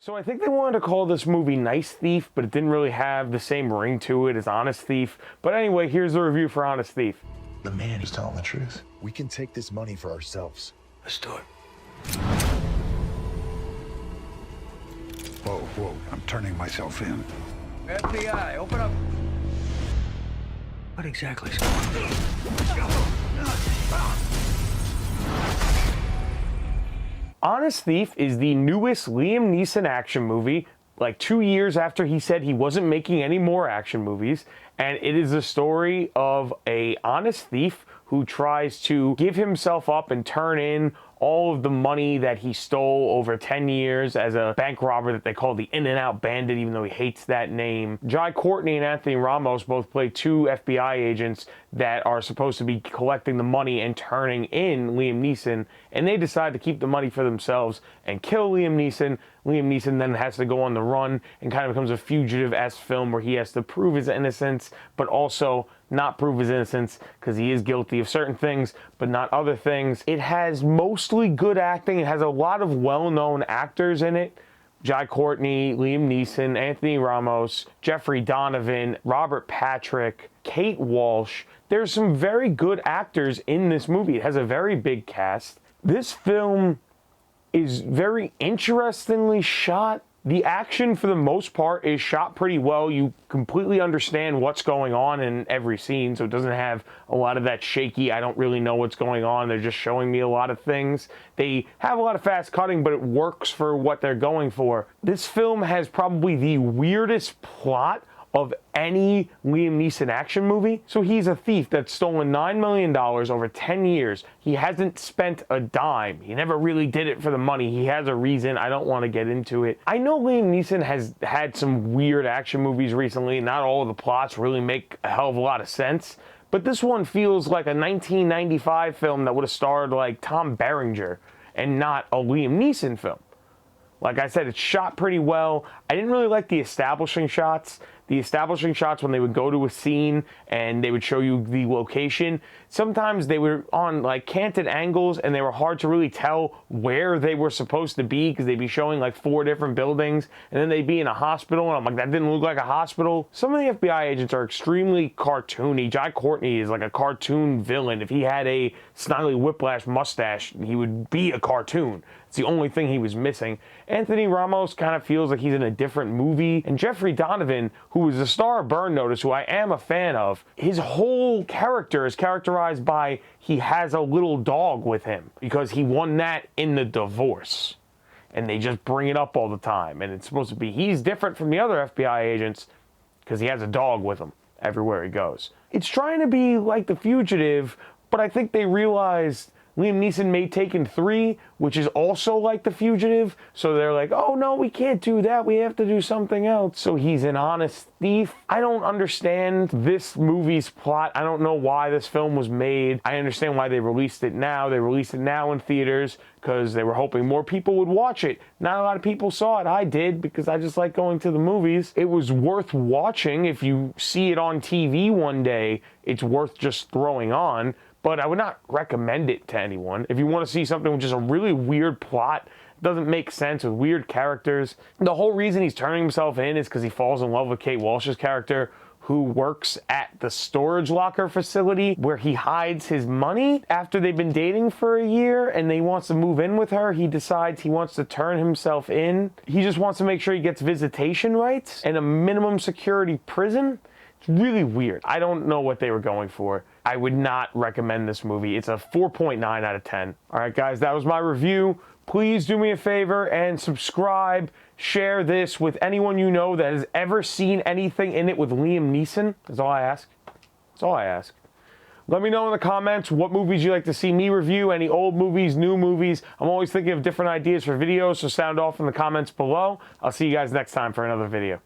So I think they wanted to call this movie Nice Thief, but it didn't really have the same ring to it as Honest Thief. But anyway, here's the review for Honest Thief. The man is telling the truth. We can take this money for ourselves. Let's do it. Whoa, I'm turning myself in. FBI, open up. What exactly is going on? Honest Thief is the newest Liam Neeson action movie, like 2 years after he said he wasn't making any more action movies, and it is the story of a honest thief who tries to give himself up and turn in all of the money that he stole over 10 years as a bank robber that they call the In-N-Out Bandit, even though he hates that name. Jai Courtney and Anthony Ramos both play two FBI agents that are supposed to be collecting the money and turning in Liam Neeson, and they decide to keep the money for themselves and kill Liam Neeson. Liam Neeson then has to go on the run and kind of becomes a fugitive-esque film where he has to prove his innocence, but also not prove his innocence because he is guilty of certain things, but not other things. It has mostly good acting. It has a lot of well-known actors in it. Jai Courtney, Liam Neeson, Anthony Ramos, Jeffrey Donovan, Robert Patrick, Kate Walsh. There's some very good actors in this movie. It has a very big cast. This film is very interestingly shot. The action, for the most part, is shot pretty well. You completely understand what's going on in every scene, so it doesn't have a lot of that shaky, I don't really know what's going on, they're just showing me a lot of things. They have a lot of fast cutting, but it works for what they're going for. This film has probably the weirdest plot of any Liam Neeson action movie. So he's a thief that's stolen $9 million over 10 years. He hasn't spent a dime. He never really did it for the money. He has a reason. I don't want to get into it. I know Liam Neeson has had some weird action movies recently. Not all of the plots really make a hell of a lot of sense. But this one feels like a 1995 film that would have starred like Tom Berenger and not a Liam Neeson film. Like I said, it's shot pretty well. I didn't really like the establishing shots. The establishing shots when they would go to a scene and they would show you the location, sometimes they were on like canted angles and they were hard to really tell where they were supposed to be because they'd be showing like 4 different buildings and then they'd be in a hospital and I'm like, that didn't look like a hospital. Some of the FBI agents are extremely cartoony. Jai Courtney is like a cartoon villain. If he had a Snidely Whiplash mustache, he would be a cartoon. It's the only thing he was missing. Anthony Ramos kind of feels like he's in a different movie. And Jeffrey Donovan, who is the star of Burn Notice, who I am a fan of, his whole character is characterized by he has a little dog with him because he won that in the divorce. And they just bring it up all the time. And it's supposed to be he's different from the other FBI agents because he has a dog with him everywhere he goes. It's trying to be like The Fugitive, but I think they realized Liam Neeson made Taken 3, which is also like The Fugitive, so they're like, oh no, we can't do that, we have to do something else. So he's an honest thief. I don't understand this movie's plot. I don't know why this film was made. I understand why they released it now. They released it now in theaters because they were hoping more people would watch it. Not a lot of people saw it. I did because I just like going to the movies. It was worth watching. If you see it on TV one day, it's worth just throwing on. But I would not recommend it to anyone. If you want to see something with just a really weird plot, doesn't make sense, with weird characters. The whole reason he's turning himself in is because he falls in love with Kate Walsh's character, who works at the storage locker facility where he hides his money. After they've been dating for a year and he wants to move in with her, he decides he wants to turn himself in. He just wants to make sure he gets visitation rights and a minimum security prison. It's really weird. I don't know what they were going for. I would not recommend this movie. It's a 4.9 out of 10. All right, guys, that was my review. Please do me a favor and subscribe. Share this with anyone you know that has ever seen anything in it with Liam Neeson. That's all I ask. That's all I ask. Let me know in the comments what movies you'd like to see me review, any old movies, new movies. I'm always thinking of different ideas for videos, so sound off in the comments below. I'll see you guys next time for another video.